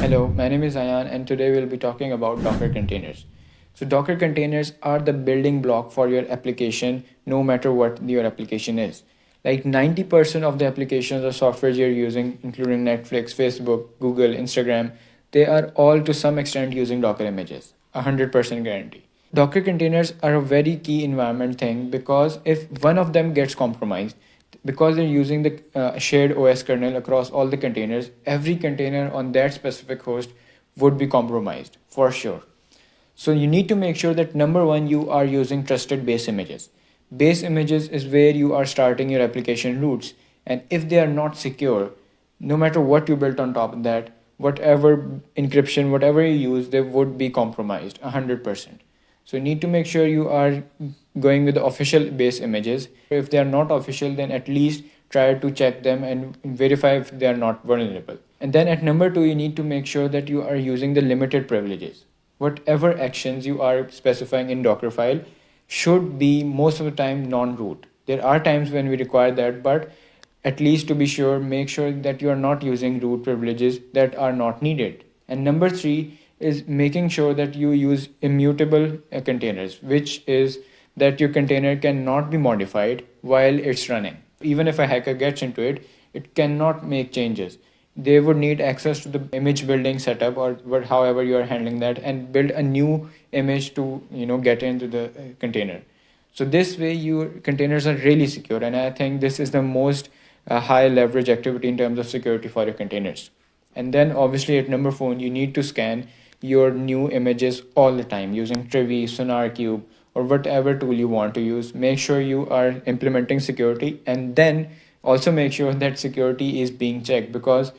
Hello, my name is Ayan, and today we'll be talking about Docker containers. So, Docker containers are the building block for your application, no matter what your application is. Like 90% of the applications or software you're using, including Netflix, Facebook, Google, Instagram, they are all to some extent using Docker images. 100% guarantee. Docker containers are a very key environment thing because if one of them gets compromised, because they're using the shared OS kernel across all the containers, every container on that specific host would be compromised for sure. So you need to make sure that number one, you are using trusted base images. Base images is where you are starting your application roots. And if they are not secure, no matter what you built on top of that, whatever encryption, whatever you use, they would be compromised 100%. So you need to make sure you are going with the official base images. If they are not official, then at least try to check them and verify if they are not vulnerable. And then at number two, you need to make sure that you are using the limited privileges. Whatever actions you are specifying in Dockerfile should be most of the time non-root. There are times when we require that, but at least to be sure, make sure that you are not using root privileges that are not needed. And number three is making sure that you use immutable containers, which is that your container cannot be modified while it's running. Even if a hacker gets into it, it cannot make changes. They would need access to the image building setup or however you are handling that and build a new image to get into the container. So this way your containers are really secure, and I think this is the most high leverage activity in terms of security for your containers. And then obviously at number four, you need to scan your new images all the time using Trivy, SonarQube, or whatever tool you want to use. Make sure you are implementing security, and then also make sure that security is being checked, because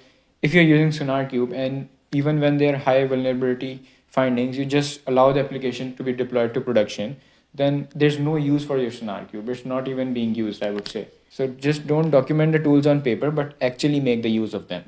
if you're using SonarQube and even when there are high vulnerability findings, you just allow the application to be deployed to production, then there's no use for your SonarQube. It's not even being used, I would say. So just don't document the tools on paper, but actually make the use of them.